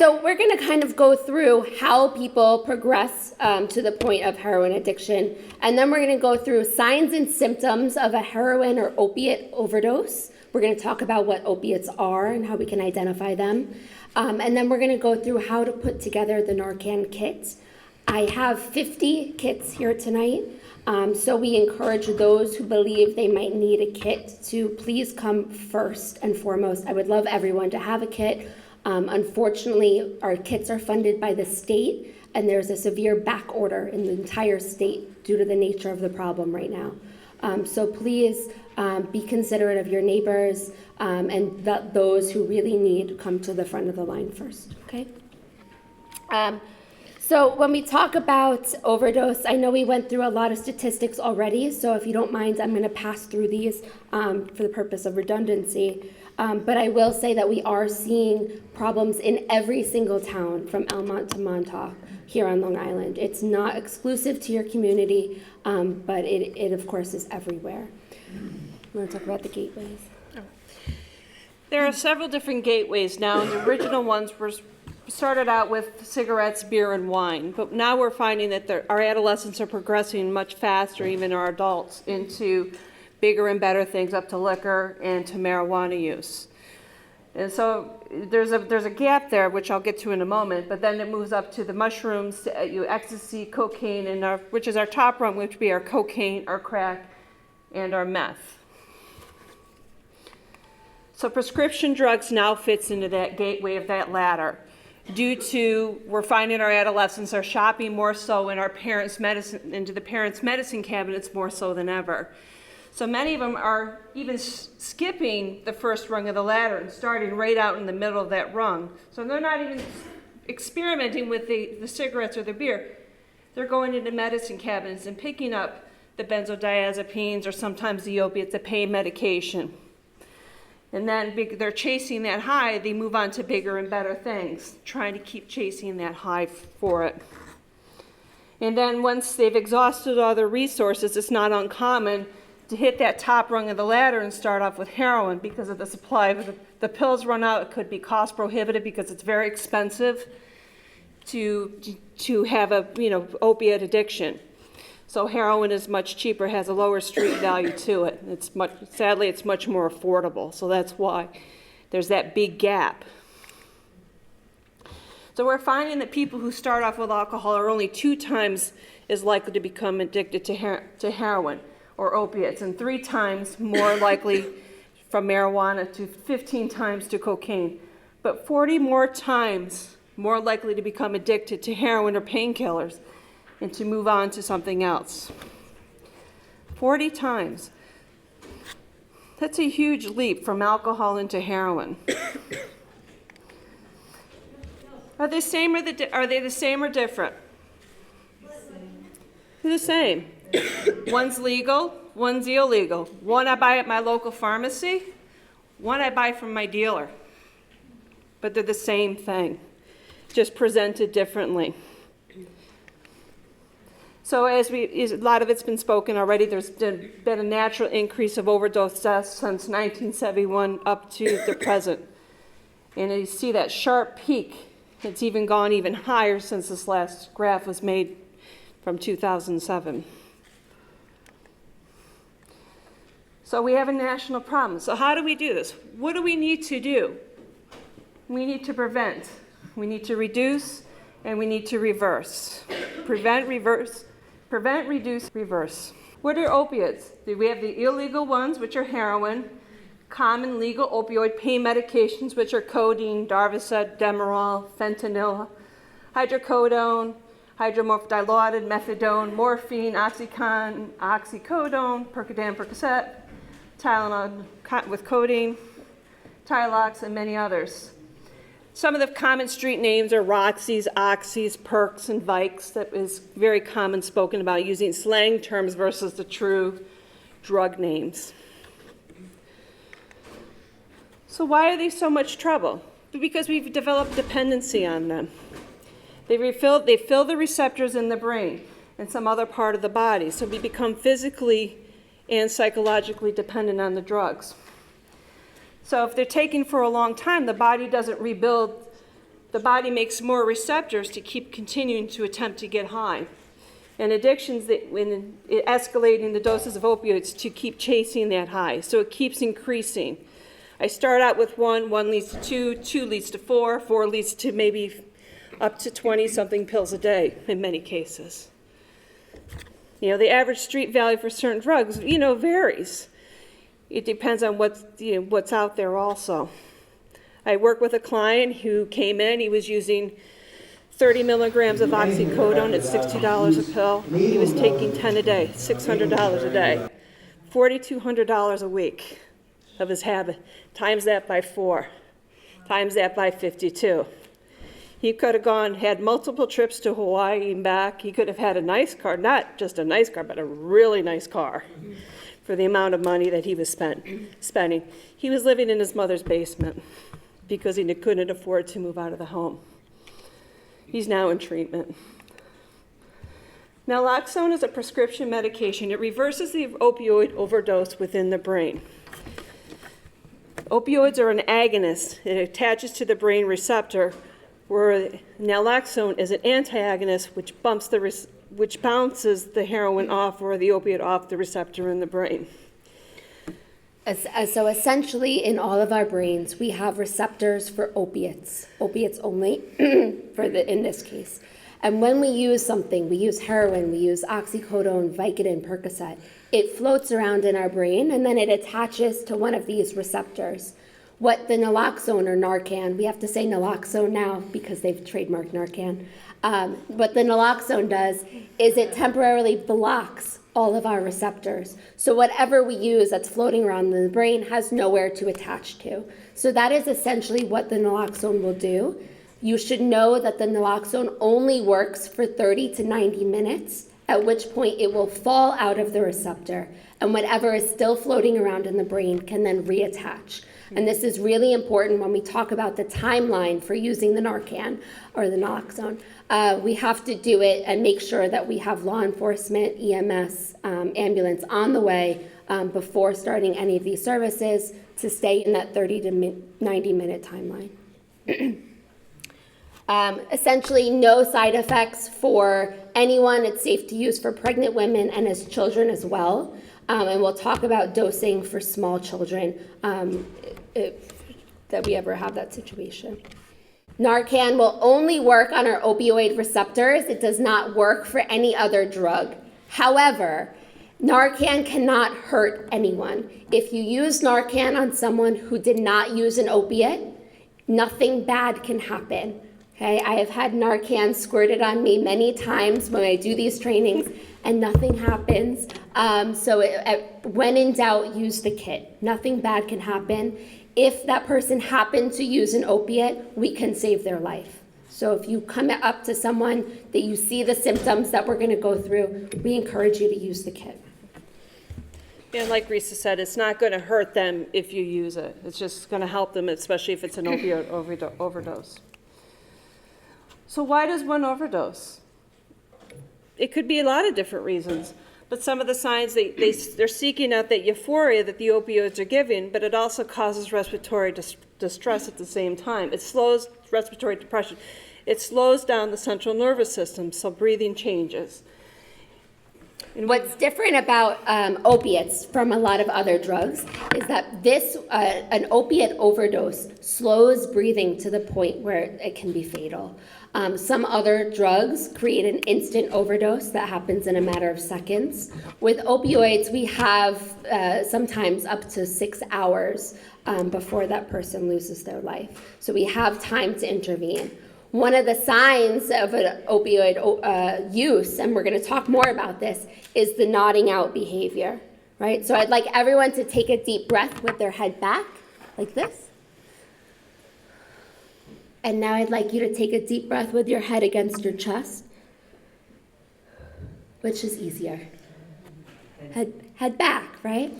So we're going to kind of go through how people progress to the point of heroin addiction. And then we're going to go through signs and symptoms of a heroin or opiate overdose. We're going to talk about what opiates are and how we can identify them. And then we're going to go through how to put together the Narcan kit. I have 50 kits here tonight. So we encourage those who believe they might need a kit to please come first and foremost. I would love everyone to have a kit. Unfortunately, our kits are funded by the state, and there's a severe back order in the entire state due to the nature of the problem right now. So please be considerate of your neighbors and those who really need come to the front of the line first, okay? So when we talk about overdose, I know we went through a lot of statistics already, so if you don't mind, I'm going to pass through these for the purpose of redundancy. But I will say that we are seeing problems in every single town from Elmont to Montauk here on Long Island. It's not exclusive to your community, but it of course is everywhere. You want to talk about the gateways? There are several different gateways now, and the original ones were started out with cigarettes, beer, and wine. But now we're finding that our adolescents are progressing much faster, even our adults, into bigger and better things, up to liquor and to marijuana use. And so there's a gap there, which I'll get to in a moment, but then it moves up to the mushrooms, ecstasy, cocaine, and which is our top rung, which would be our cocaine, our crack, and our meth. So prescription drugs now fits into that gateway of that ladder. Due to, we're finding our adolescents are shopping more so in our parents' medicine, into the parents' medicine cabinets more so than ever. So many of them are even skipping the first rung of the ladder and starting right out in the middle of that rung. So they're not even experimenting with the cigarettes or the beer. They're going into medicine cabinets and picking up the benzodiazepines or sometimes the opiates, the pain medication. And then they're chasing that high, they move on to bigger and better things, trying to keep chasing that high for it. And then once they've exhausted all their resources, it's not uncommon to hit that top rung of the ladder and start off with heroin because of the supply. If the pills run out, it could be cost prohibitive because it's very expensive to have a opiate addiction. So heroin is much cheaper, has a lower street value to it. Sadly, it's much more affordable. So that's why there's that big gap. So we're finding that people who start off with alcohol are only 2 times as likely to become addicted to heroin or opiates, and 3 times more likely from marijuana to 15 times to cocaine, but 40 more times more likely to become addicted to heroin or painkillers and to move on to something else. 40 times. That's a huge leap from alcohol into heroin. Are they the same or different? They're the same. One's legal, one's illegal. One I buy at my local pharmacy, one I buy from my dealer. But they're the same thing, just presented differently. So a lot of it's been spoken already, there's been a natural increase of overdose deaths since 1971 up to the present. And you see that sharp peak. It's even gone even higher since this last graph was made from 2007. So we have a national problem. So how do we do this? What do we need to do? We need to prevent. We need to reduce, and we need to reverse. Prevent, reduce, reverse. What are opiates? We have the illegal ones, which are heroin, common legal opioid pain medications, which are codeine, Darvocet, Demerol, fentanyl, hydrocodone, hydromorphodilaudid, methadone, morphine, oxycontin, oxycodone, Percodan, Percocet, Tylenol with codeine, Tylox, and many others. Some of the common street names are Roxys, Oxys, Percs, and Vikes. That is very common spoken about, using slang terms versus the true drug names. So why are they so much trouble? Because we've developed dependency on them. They fill the receptors in the brain and some other part of the body, so we become physically and psychologically dependent on the drugs. So if they're taken for a long time, the body doesn't rebuild the body makes more receptors to keep continuing to attempt to get high. And addictions, when escalating the doses of opioids to keep chasing that high. So it keeps increasing. I start out with one leads to two leads to four leads to maybe up to 20-something pills a day in many cases. The average street value for certain drugs, varies. It depends on what's out there also. I work with a client who came in, he was using 30 milligrams of oxycodone at $60 a pill. He was taking 10 a day, $600 a day, $4,200 a week of his habit. Times that by 4, times that by 52. He could have had multiple trips to Hawaii and back. He could have had a nice car, not just a nice car, but a really nice car for the amount of money that he was spending. He was living in his mother's basement because he couldn't afford to move out of the home. He's now in treatment. Naloxone is a prescription medication. It reverses the opioid overdose within the brain. Opioids are an agonist. It attaches to the brain receptor, where naloxone is an antagonist, which bounces the heroin off or the opiate off the receptor in the brain. So essentially, in all of our brains, we have receptors for opiates only, in this case. And when we use something, we use heroin, we use oxycodone, Vicodin, Percocet, it floats around in our brain, and then it attaches to one of these receptors. What the naloxone or Narcan, we have to say naloxone now because they've trademarked Narcan. What the naloxone does is it temporarily blocks all of our receptors. So whatever we use that's floating around in the brain has nowhere to attach to. So that is essentially what the naloxone will do. You should know that the naloxone only works for 30 to 90 minutes, at which point it will fall out of the receptor, and whatever is still floating around in the brain can then reattach. And this is really important when we talk about the timeline for using the Narcan or the naloxone. We have to do it and make sure that we have law enforcement, EMS, ambulance on the way before starting any of these services to stay in that 30 to 90 minute timeline. Essentially, no side effects for anyone. It's safe to use for pregnant women and as children as well. And we'll talk about dosing for small children that we ever have that situation. Narcan will only work on our opioid receptors. It does not work for any other drug. However, Narcan cannot hurt anyone. If you use Narcan on someone who did not use an opiate, nothing bad can happen. Okay, I have had Narcan squirted on me many times when I do these trainings, and nothing happens. When in doubt, use the kit. Nothing bad can happen. If that person happened to use an opiate, we can save their life. So if you come up to someone that you see the symptoms that we're going to go through, we encourage you to use the kit. And like Reesa said, it's not going to hurt them if you use it. It's just going to help them, especially if it's an opioid overdose. So why does one overdose? It could be a lot of different reasons, but some of the signs, they're seeking out that euphoria that the opioids are giving, but it also causes respiratory distress at the same time. It slows respiratory depression. It slows down the central nervous system, so breathing changes. And what's different about opiates from a lot of other drugs is that an opiate overdose slows breathing to the point where it can be fatal. Some other drugs create an instant overdose that happens in a matter of seconds. With opioids, we have sometimes up to 6 hours before that person loses their life. So we have time to intervene. One of the signs of an opioid use, and we're going to talk more about this, is the nodding out behavior, right? So I'd like everyone to take a deep breath with their head back, like this. And now I'd like you to take a deep breath with your head against your chest. Which is easier? Head back, right?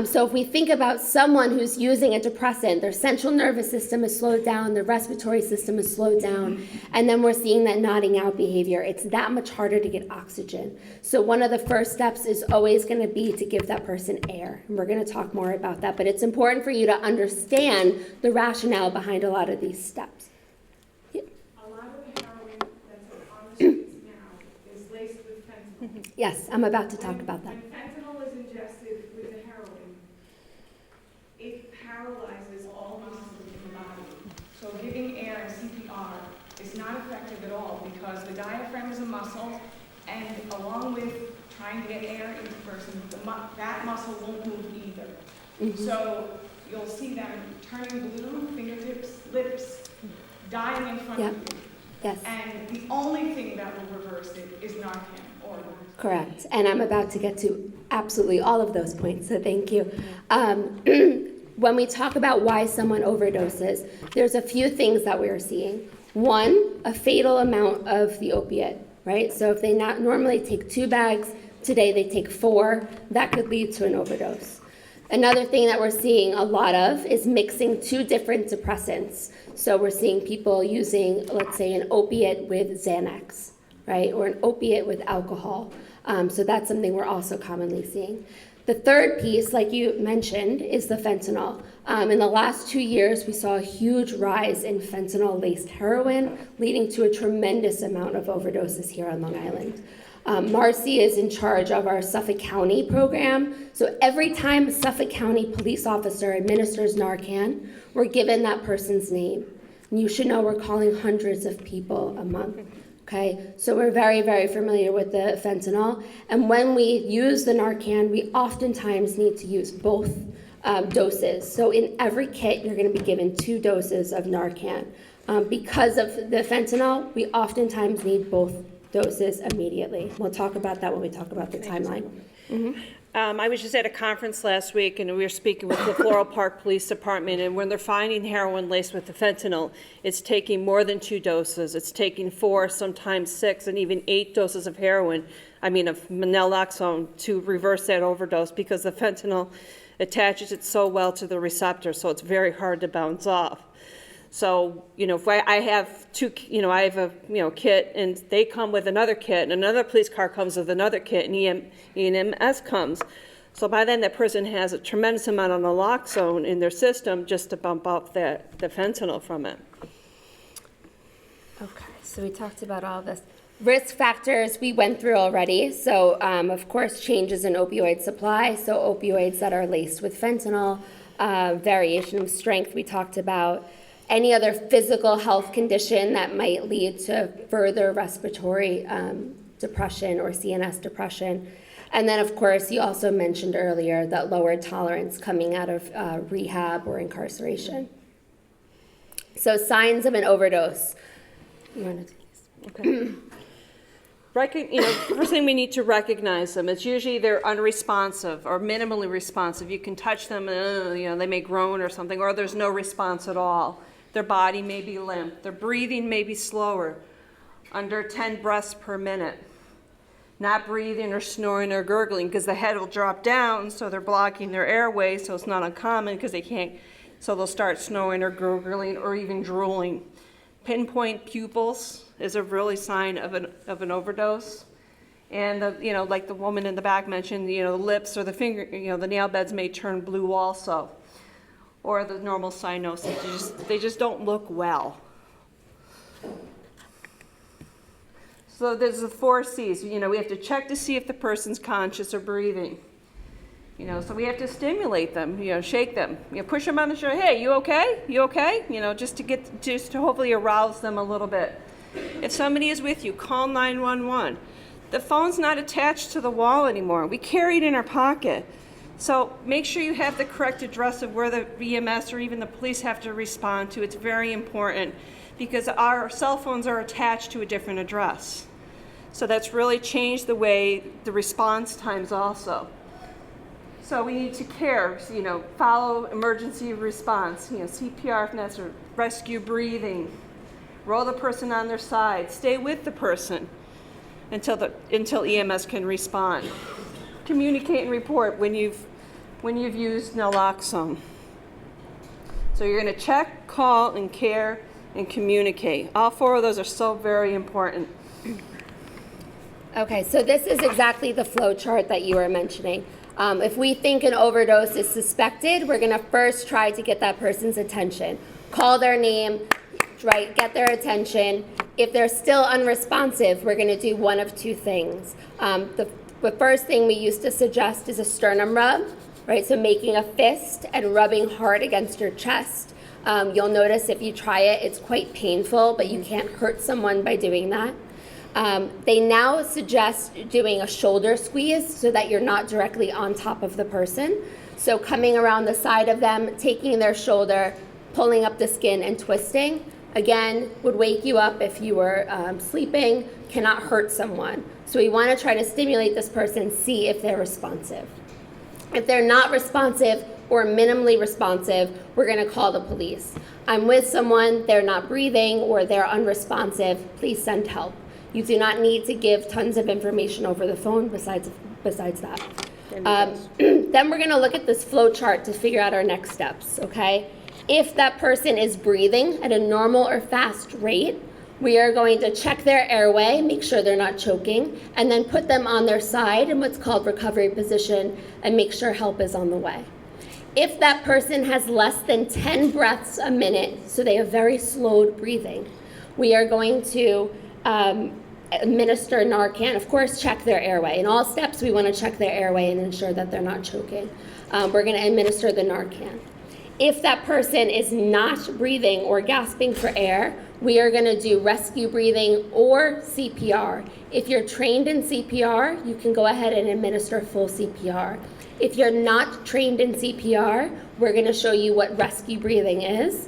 So if we think about someone who's using a depressant, their central nervous system is slowed down, their respiratory system is slowed down, and then we're seeing that nodding out behavior. It's that much harder to get oxygen. So one of the first steps is always going to be to give that person air. And we're going to talk more about that, but it's important for you to understand the rationale behind a lot of these steps. Yes, I'm about to talk about that. When fentanyl is ingested with the heroin, it paralyzes all muscles in the body. So giving air and CPR is not effective at all because the diaphragm is a muscle, and along with trying to get air into the person, that muscle won't move either. So you'll see them turning blue, fingertips, lips, dying in front of you. Yes. And the only thing that will reverse it is Narcan or Correct. And I'm about to get to absolutely all of those points, so thank you. When we talk about why someone overdoses, there's a few things that we're seeing. One, a fatal amount of the opiate, right? So if they normally take 2 bags, today they take 4, that could lead to an overdose. Another thing that we're seeing a lot of is mixing 2 different depressants. So we're seeing people using, let's say, an opiate with Xanax, right? Or an opiate with alcohol. So that's something we're also commonly seeing. The third piece, like you mentioned, is the fentanyl. In the last 2 years, we saw a huge rise in fentanyl-laced heroin, leading to a tremendous amount of overdoses here on Long Island. Marcy is in charge of our Suffolk County program. So every time a Suffolk County police officer administers Narcan, we're given that person's name. And you should know we're calling hundreds of people a month. Okay, so we're very, very familiar with the fentanyl. And when we use the Narcan, we oftentimes need to use both doses. So in every kit, you're going to be given 2 doses of Narcan. Because of the fentanyl, we oftentimes need both doses immediately. We'll talk about that when we talk about the timeline. I was just at a conference last week, and we were speaking with the Floral Park Police Department, and when they're finding heroin laced with the fentanyl, it's taking more than 2 doses. It's taking 4, sometimes 6, and even 8 doses of heroin, of naloxone, to reverse that overdose because the fentanyl attaches it so well to the receptor, so it's very hard to bounce off. So, if I have 2, I have a, kit, and they come with another kit, and another police car comes with another kit, and EMS comes. So by then, that person has a tremendous amount of naloxone in their system just to bump up the fentanyl from it. Okay, so we talked about all of this. Risk factors we went through already. So, of course, changes in opioid supply. So opioids that are laced with fentanyl, variation of strength we talked about. Any other physical health condition that might lead to further respiratory depression or CNS depression. And then, of course, you also mentioned earlier that lower tolerance coming out of rehab or incarceration. So signs of an overdose. You want to take this? Okay. First thing we need to recognize them. It's usually they're unresponsive or minimally responsive. You can touch them, they may groan or something, or there's no response at all. Their body may be limp. Their breathing may be slower, under 10 breaths per minute. Not breathing or snoring or gurgling because the head will drop down, so they're blocking their airway, so it's not uncommon because they can't, so they'll start snoring or gurgling or even drooling. Pinpoint pupils is a really sign of an overdose. And like the woman in the back mentioned, the lips or the finger, the nail beds may turn blue also. Or the normal cyanosis, they just don't look well. So there's the 4 C's. We have to check to see if the person's conscious or breathing. So we have to stimulate them, shake them, push them on the shoulder. Hey, you okay? You okay? Just to hopefully arouse them a little bit. If somebody is with you, call 911. The phone's not attached to the wall anymore. We carry it in our pocket. So make sure you have the correct address of where the EMS or even the police have to respond to. It's very important because our cell phones are attached to a different address. So that's really changed the way the response times also. So we need to care, follow emergency response, CPR if necessary, rescue breathing, roll the person on their side, stay with the person until EMS can respond. Communicate and report when you've used naloxone. So you're going to check, call, and care, and communicate. All 4 of those are so very important. Okay, so this is exactly the flow chart that you were mentioning. If we think an overdose is suspected, we're going to first try to get that person's attention. Call their name, right? Get their attention. If they're still unresponsive, we're going to do one of 2 things. The The first thing we used to suggest is a sternum rub, right? So making a fist and rubbing hard against your chest. You'll notice if you try it, it's quite painful, but you can't hurt someone by doing that. They now suggest doing a shoulder squeeze so that you're not directly on top of the person. So coming around the side of them, taking their shoulder, pulling up the skin and twisting, again, would wake you up if you were sleeping, cannot hurt someone. So we want to try to stimulate this person, see if they're responsive. If they're not responsive or minimally responsive, we're going to call the police. I'm with someone, they're not breathing, or they're unresponsive, please send help. You do not need to give tons of information over the phone besides that. Then we're going to look at this flow chart to figure out our next steps, okay? If that person is breathing at a normal or fast rate, we are going to check their airway, make sure they're not choking, and then put them on their side in what's called recovery position and make sure help is on the way. If that person has less than 10 breaths a minute, so they have very slowed breathing, we are going to administer Narcan. Of course, check their airway. In all steps, we want to check their airway and ensure that they're not choking. We're going to administer the Narcan. If that person is not breathing or gasping for air, we are going to do rescue breathing or CPR. If you're trained in CPR, you can go ahead and administer full CPR. If you're not trained in CPR, we're going to show you what rescue breathing is,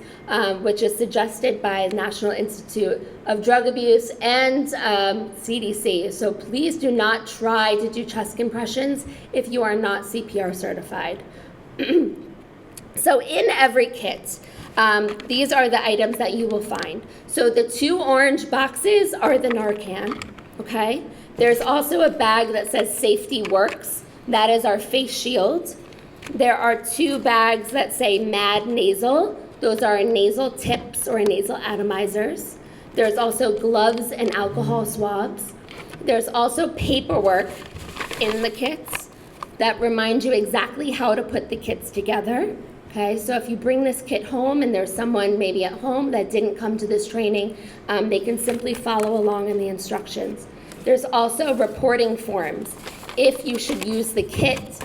which is suggested by the National Institute of Drug Abuse and CDC. So please do not try to do chest compressions if you are not CPR certified. So in every kit, these are the items that you will find. So the 2 orange boxes are the Narcan, okay? There's also a bag that says Safety Works. That is our face shield. There are 2 bags that say Mad Nasal. Those are nasal tips or nasal atomizers. There's also gloves and alcohol swabs. There's also paperwork in the kits that remind you exactly how to put the kits together. Okay, so if you bring this kit home and there's someone maybe at home that didn't come to this training, they can simply follow along in the instructions. There's also reporting forms. If you should use the kit,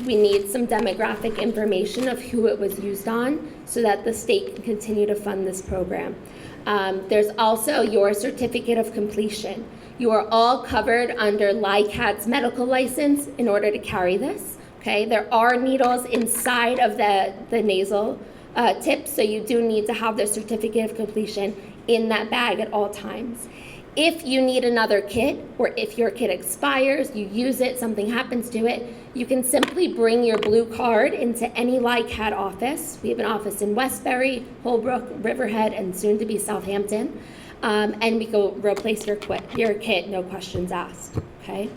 we need some demographic information of who it was used on so that the state can continue to fund this program. There's also your certificate of completion. You are all covered under LICAT's medical license in order to carry this. Okay, there are needles inside of the nasal tips, so you do need to have the certificate of completion in that bag at all times. If you need another kit, or if your kit expires, you use it, something happens to it, you can simply bring your blue card into any LICAT office. We have an office in Westbury, Holbrook, Riverhead, and soon to be Southampton, and we go replace your kit, no questions asked, okay?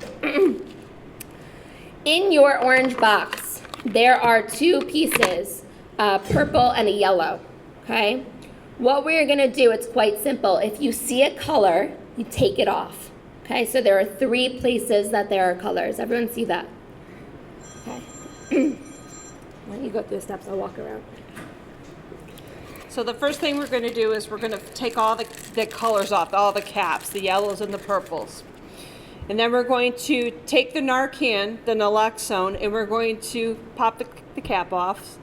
In your orange box, there are 2 pieces, purple and a yellow, okay? What we're gonna do, it's quite simple. If you see a color, you take it off, okay? So there are 3 places that there are colors. Everyone see that? Okay. Why don't you go through the steps, I'll walk around. So the first thing we're going to do is we're going to take all the colors off, all the caps, the yellows and the purples. And then we're going to take the Narcan, the Naloxone, and we're going to pop the cap off.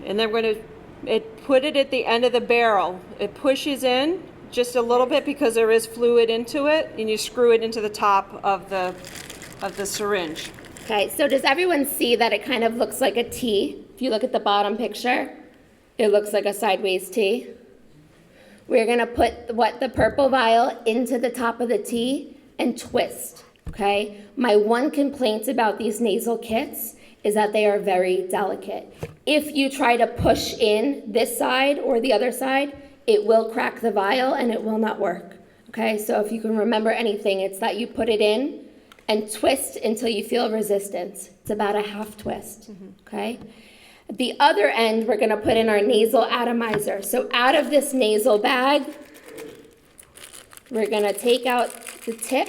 And then we're going to put it at the end of the barrel. It pushes in just a little bit because there is fluid into it, and you screw it into the top of the syringe. Okay, so does everyone see that it kind of looks like a T? If you look at the bottom picture, it looks like a sideways T. We're gonna put the purple vial into the top of the T and twist, okay? My one complaint about these nasal kits is that they are very delicate. If you try to push in this side or the other side, it will crack the vial and it will not work, okay? So if you can remember anything, it's that you put it in and twist until you feel resistance. It's about a half twist, okay? At the other end, we're gonna put in our nasal atomizer. So out of this nasal bag, we're gonna take out the tip.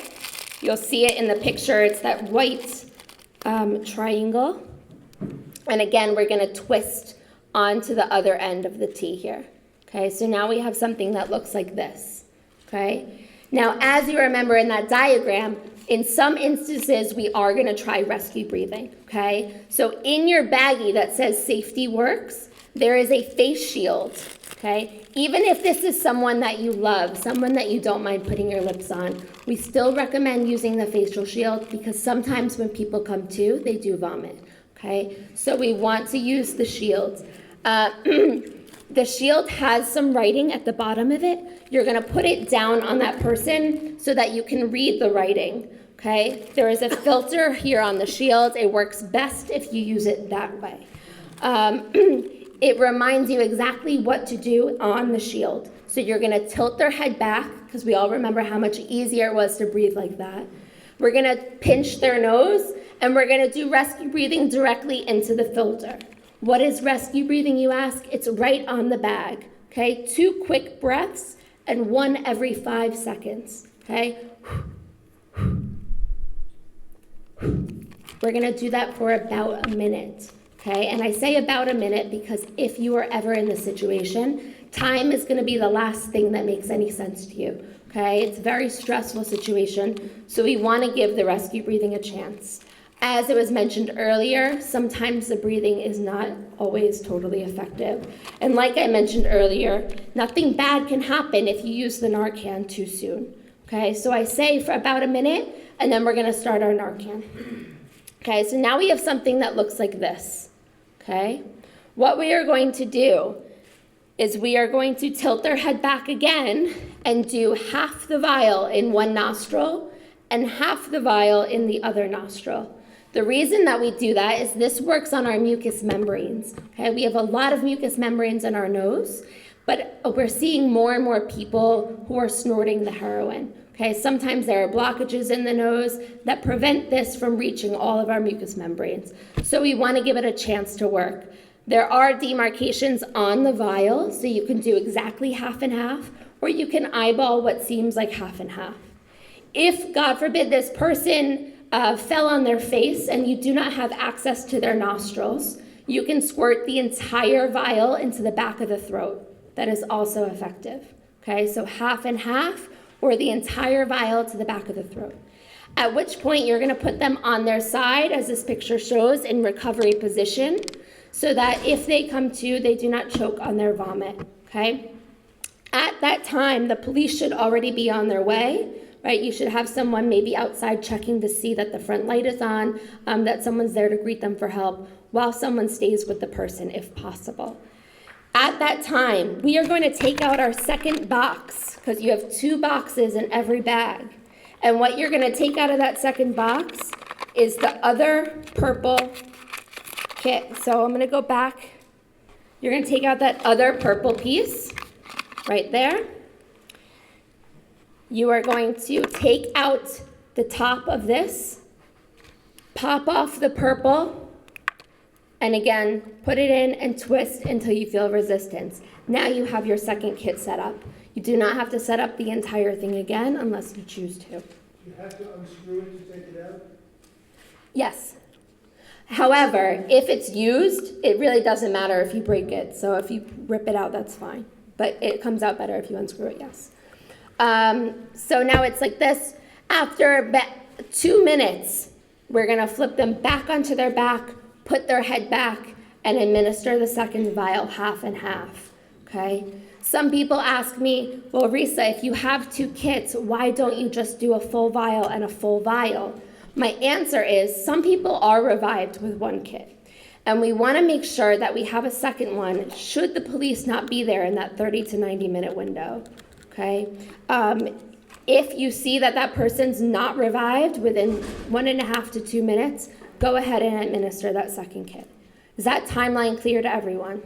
You'll see it in the picture, it's that white triangle. And again, we're gonna twist onto the other end of the T here. Okay, so now we have something that looks like this, okay? Now, as you remember in that diagram, in some instances, we are going to try rescue breathing, okay? So in your baggie that says safety works, there is a face shield, okay? Even if this is someone that you love, someone that you don't mind putting your lips on, we still recommend using the facial shield because sometimes when people come to, they do vomit, okay? So we want to use the shield. The shield has some writing at the bottom of it. You're going to put it down on that person so that you can read the writing, okay? There is a filter here on the shield. It works best if you use it that way. It reminds you exactly what to do on the shield. So you're going to tilt their head back, because we all remember how much easier it was to breathe like that. We're going to pinch their nose, and we're going to do rescue breathing directly into the filter. What is rescue breathing, you ask? It's right on the bag, okay? 2 quick breaths and 1 every 5 seconds, okay? We're going to do that for about a minute, okay? And I say about a minute because if you are ever in this situation, time is going to be the last thing that makes any sense to you, okay? It's a very stressful situation, so we want to give the rescue breathing a chance. As it was mentioned earlier, sometimes the breathing is not always totally effective. And like I mentioned earlier, nothing bad can happen if you use the Narcan too soon. Okay, so I say for about a minute, and then we're going to start our Narcan. Okay, so now we have something that looks like this. Okay, what we are going to do is we are going to tilt their head back again and do half the vial in one nostril and half the vial in the other nostril. The reason that we do that is this works on our mucous membranes. Okay, we have a lot of mucous membranes in our nose, but we're seeing more and more people who are snorting the heroin. Okay, sometimes there are blockages in the nose that prevent this from reaching all of our mucous membranes. So we want to give it a chance to work. There are demarcations on the vial, so you can do exactly half and half, or you can eyeball what seems like half and half. If, God forbid, this person fell on their face and you do not have access to their nostrils, you can squirt the entire vial into the back of the throat. That is also effective. Okay, so half and half, or the entire vial to the back of the throat. At which point you're going to put them on their side, as this picture shows, in recovery position, so that if they come to, they do not choke on their vomit. Okay? At that time, the police should already be on their way. Right, you should have someone maybe outside checking to see that the front light is on, that someone's there to greet them for help, while someone stays with the person if possible. At that time, we are going to take out our second box, because you have 2 boxes in every bag. And what you're going to take out of that second box is the other purple kit. So I'm going to go back. You're going to take out that other purple piece right there. You are going to take out the top of this, pop off the purple, and again, put it in and twist until you feel resistance. Now you have your second kit set up. You do not have to set up the entire thing again unless you choose to. You have to unscrew it to take it out? Yes. However, if it's used, it really doesn't matter if you break it. So if you rip it out, that's fine. But it comes out better if you unscrew it, yes. So now it's like this. After 2 minutes, we're going to flip them back onto their back, put their head back, and administer the second vial half and half, okay? Some people ask me, well, Reesa, if you have 2 kits, why don't you just do a full vial and a full vial? My answer is some people are revived with 1 kit. And we want to make sure that we have a second one should the police not be there in that 30 to 90 minute window. Okay. If you see that that person's not revived within 1.5 to 2 minutes, go ahead and administer that second kit. Is that timeline clear to everyone?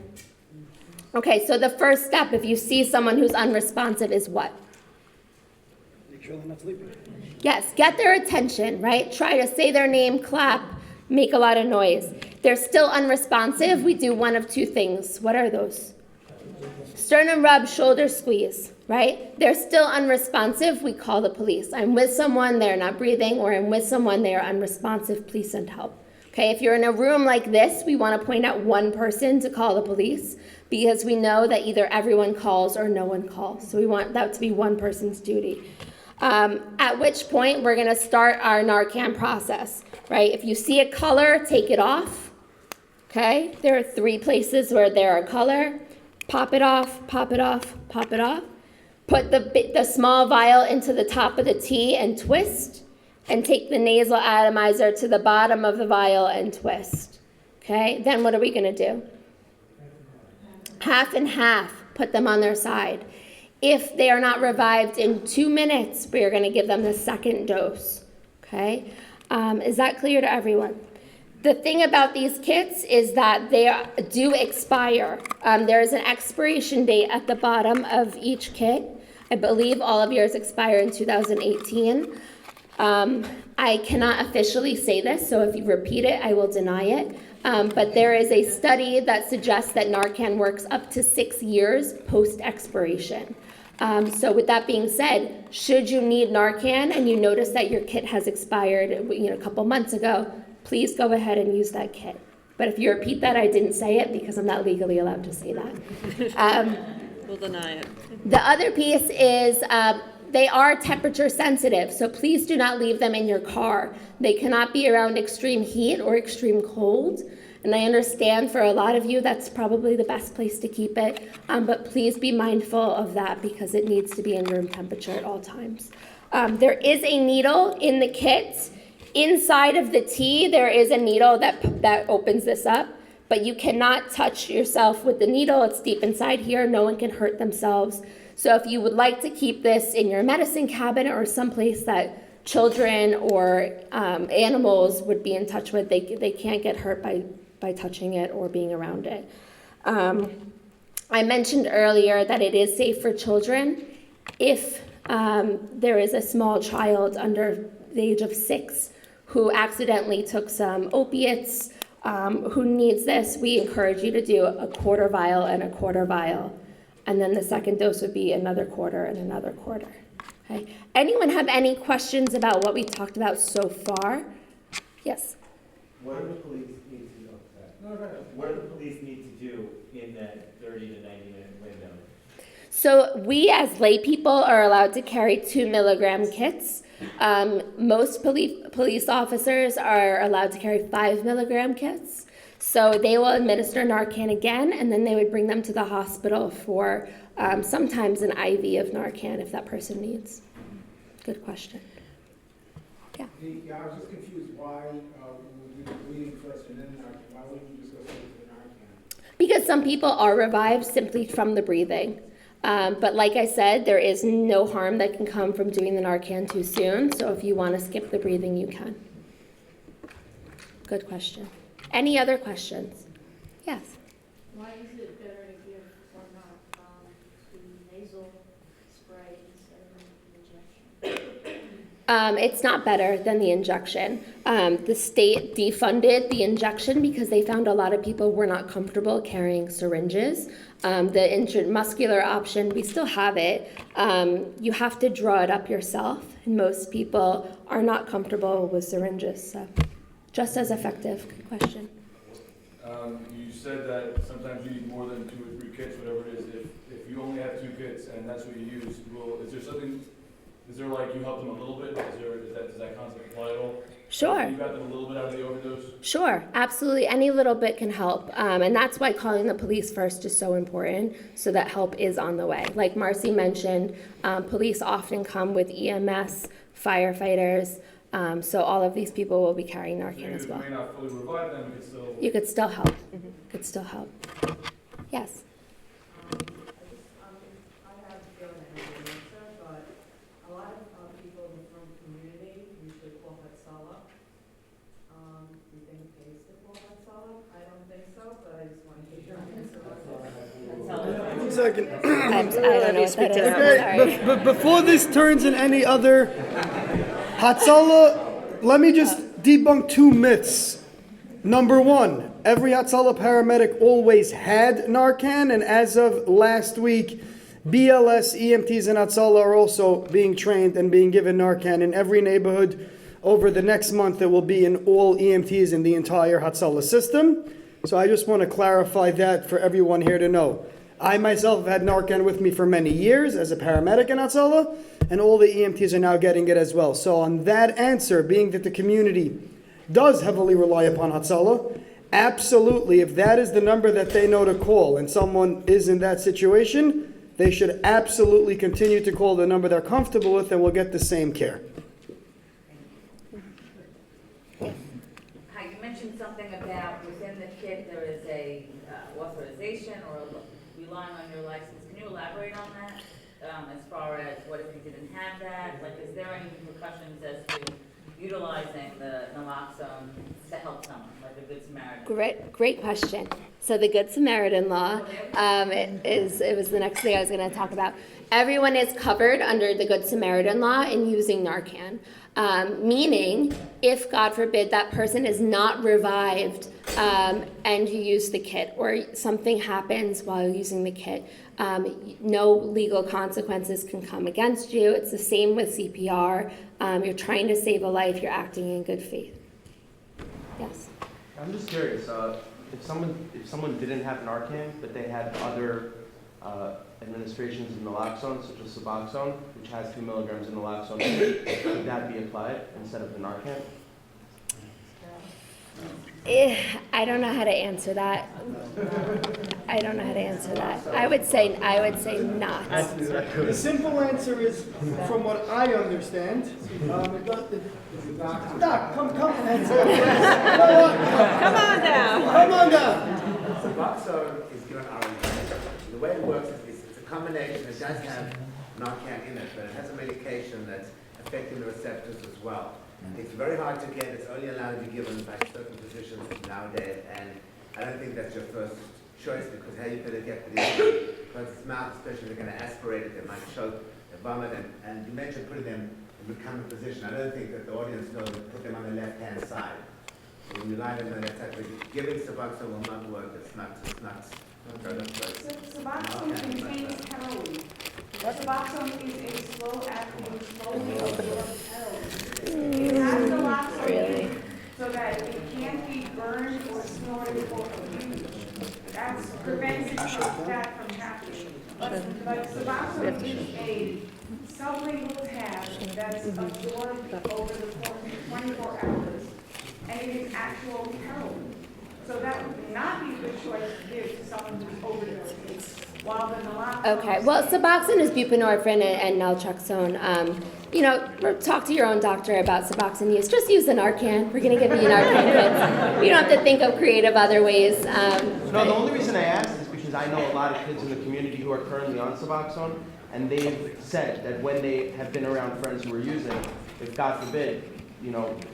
Okay, so the first step, if you see someone who's unresponsive, is what? Make sure they're not sleeping. Yes, get their attention, right? Try to say their name, clap, make a lot of noise. They're still unresponsive. We do one of 2 things. What are those? Sternum rub, shoulder squeeze, right? They're still unresponsive. We call the police. I'm with someone, they're not breathing, or I'm with someone, they are unresponsive. Please send help. Okay, if you're in a room like this, we want to point out 1 person to call the police because we know that either everyone calls or no one calls. So we want that to be 1 person's duty. At which point we're gonna start our Narcan process, right? If you see a color, take it off, okay? There are 3 places where there are color. Pop it off, pop it off, pop it off. Put the small vial into the top of the T and twist, and take the nasal atomizer to the bottom of the vial and twist, okay? Then what are we gonna do? Half and half, put them on their side. If they are not revived in 2 minutes, we are going to give them the second dose, okay? Is that clear to everyone? The thing about these kits is that they do expire. There is an expiration date at the bottom of each kit. I believe all of yours expire in 2018. I cannot officially say this, so if you repeat it, I will deny it. But there is a study that suggests that Narcan works up to 6 years post-expiration. So with that being said, should you need Narcan and you notice that your kit has expired, a couple months ago, please go ahead and use that kit. But if you repeat that, I didn't say it because I'm not legally allowed to say that. We'll deny it. The other piece is they are temperature sensitive, so please do not leave them in your car. They cannot be around extreme heat or extreme cold. And I understand for a lot of you that's probably the best place to keep it, but please be mindful of that because it needs to be in room temperature at all times. There is a needle in the kit. Inside of the T, there is a needle that opens this up, but you cannot touch yourself with the needle. It's deep inside here. No one can hurt themselves. So if you would like to keep this in your medicine cabinet or someplace that children or animals would be in touch with, they can't get hurt by touching it or being around it. I mentioned earlier that it is safe for children. If there is a small child under the age of 6 who accidentally took some opiates, who needs this, we encourage you to do a quarter vial and a quarter vial. And then the second dose would be another quarter and another quarter. Okay. Anyone have any questions about what we talked about so far? Yes. What do the police need to know? What do the police need to do in that 30 to 90 minute window? So we as lay people are allowed to carry 2 milligram kits. Most police officers are allowed to carry 5 milligram kits. So they will administer Narcan again, and then they would bring them to the hospital for sometimes an IV of Narcan if that person needs. Good question. Yeah. Yeah, I was just confused why we do the bleeding first and then Narcan. Why wouldn't you just go straight to the Narcan? Because some people are revived simply from the breathing. But like I said, there is no harm that can come from doing the Narcan too soon. So if you want to skip the breathing, you can. Good question. Any other questions? Yes. Why is it better to give or not the nasal spray instead of injection? It's not better than the injection. The state defunded the injection because they found a lot of people were not comfortable carrying syringes. The intramuscular option, we still have it. You have to draw it up yourself, and most people are not comfortable with syringes. So, just as effective. Good question. You said that sometimes you need more than 2 or 3 kits, whatever it is. If you only have 2 kits and that's what you use, is there like you help them a little bit? Does that concept apply at all? Sure. You got them a little bit out of the overdose? Sure, absolutely. Any little bit can help. And that's why calling the police first is so important, so that help is on the way. Like Marcy mentioned, police often come with EMS, firefighters, so all of these people will be carrying Narcan as well. You may not fully revive them, but still... You could still help. Could still help. Yes. I have given an answer, but a lot of people from the community usually call Hatsala. You think they used to call Hatsala? I don't think so, but I just want to hear your answer. 1 second. I don't know what that is. Okay, Sorry. but before this turns in any other Hatsala, let me just debunk 2 myths. Number 1, every Hatsala paramedic always had Narcan, and as of last week, BLS, EMTs, and Hatsala are also being trained and being given Narcan in every neighborhood. Over the next month, it will be in all EMTs in the entire Hatsala system. So I just want to clarify that for everyone here to know. I myself have had Narcan with me for many years as a paramedic in Hatzalah, and all the EMTs are now getting it as well. So on that answer, being that the community does heavily rely upon Hatzalah, absolutely, if that is the number that they know to call and someone is in that situation, they should absolutely continue to call the number they're comfortable with and will get the same care. Hi, you mentioned something about within the kit there is a authorization or relying on your license. Can you elaborate on that? As far as what if you didn't have that? Like, is there any repercussions as to utilizing the naloxone to help someone, like a Good Samaritan? Great question. So the Good Samaritan law, it was the next thing I was going to talk about. Everyone is covered under the Good Samaritan law in using Narcan, meaning if, God forbid, that person is not revived and you use the kit or something happens while using the kit, no legal consequences can come against you. It's the same with CPR. You're trying to save a life. You're acting in good faith. Yes. I'm just curious, if someone didn't have Narcan, but they had other administrations of naloxone, such as Suboxone, which has 2 milligrams of naloxone, would that be applied instead of the Narcan? I don't know how to answer that. I would say not. The simple answer is, from what I understand, Doc, come answer. Come on down. Come on down. Suboxone is given orally. The way it works is it's a combination. It does have Narcan in it, but it has a medication that's affecting the receptors as well. It's very hard to get. It's only allowed to be given by certain physicians nowadays, and I don't think that's your first choice because how you going to get the because it's mouth, especially if they're going to aspirate it, they might choke, they vomit, and you mentioned putting them in recumbent position. I don't think that the audience knows to put them on the left-hand side. When you lie them on that side, but giving Suboxone will not work. It's not. Suboxone contains heroin. Suboxone is a slow-acting, slowly absorbed heroin. It has naloxone so that it can't be burned or snorted or abused. That prevents that from happening. But Suboxone is a sublingual tab that's absorbed over the course of 24 hours, and it is actual heroin. So that would not be a good choice to give to someone who's overdosing. While the naloxone. Okay. Well, Suboxone is buprenorphine and naltrexone. Talk to your own doctor about Suboxone use. Just use the Narcan. We're going to give you Narcan kids. You don't have to think of creative other ways. No, the only reason I asked is because I know a lot of kids in the community who are currently on Suboxone, and they've said that when they have been around friends who are using, if God forbid,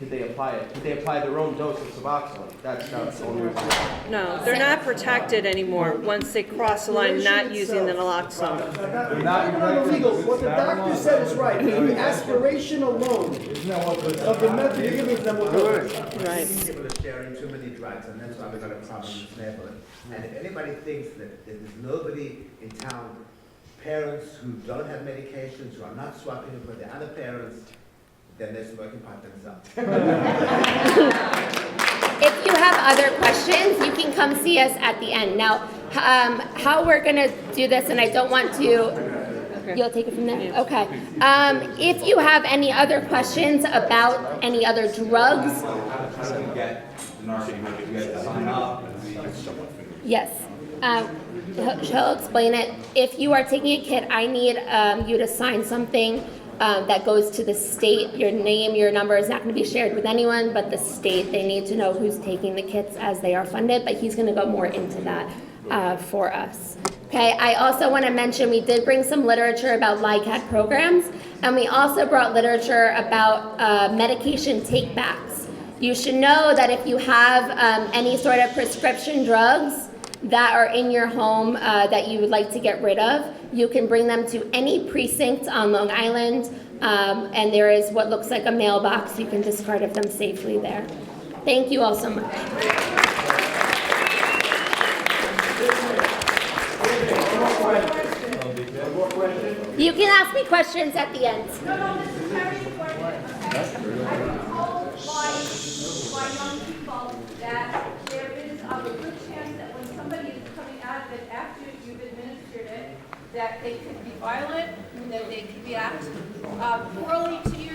could they apply it? Could they apply their own dose of Suboxone? That's not the only reason. No, they're not protected anymore once they cross the line not using the naloxone. What the doctor said is right. The aspiration alone of the method you're giving them will do it. Right. People are sharing too many drugs, and that's why we've got a problem in this neighborhood. And if anybody thinks that there's nobody in town, parents who don't have medications, who are not swapping it with their other parents, then they're smoking pot themselves. If you have other questions, you can come see us at the end. Now, how we're going to do this, and I don't want to... You'll take it from there? Okay. If you have any other questions about any other drugs... Yes. She'll explain it. If you are taking a kit, I need you to sign something that goes to the state. Your name, your number is not going to be shared with anyone but the state. They need to know who's taking the kits as they are funded, but he's going to go more into that for us. Okay, I also want to mention we did bring some literature about LICAT programs, and we also brought literature about medication take-backs. You should know that if you have any sort of prescription drugs that are in your home that you would like to get rid of, you can bring them to any precinct on Long Island, and there is what looks like a mailbox. You can discard of them safely there. Thank you all so much. You can ask me questions at the end. No, this is very important. I've been told by young people that there is a good chance that when somebody is coming out of it after you've administered that they could be violent, that they could react poorly to you.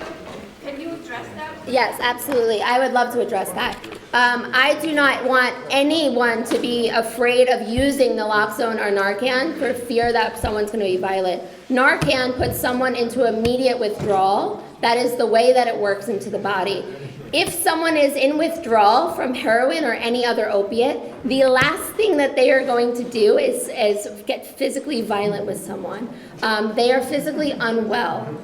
Can you address that? Yes, absolutely. I would love to address that. I do not want anyone to be afraid of using naloxone or Narcan for fear that someone's going to be violent. Narcan puts someone into immediate withdrawal. That is the way that it works into the body. If someone is in withdrawal from heroin or any other opiate, the last thing that they are going to do is get physically violent with someone. They are physically unwell.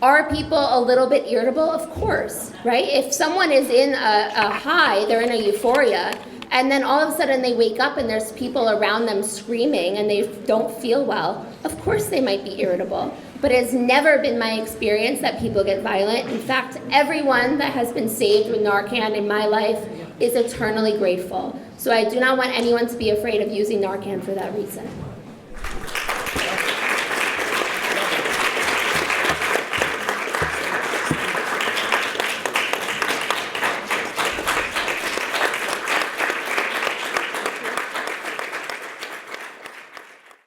Are people a little bit irritable? Of course, right? If someone is in a high, they're in a euphoria, and then all of a sudden they wake up and there's people around them screaming and they don't feel well, of course they might be irritable. But it's never been my experience that people get violent. In fact, everyone that has been saved with Narcan in my life is eternally grateful. So I do not want anyone to be afraid of using Narcan for that reason.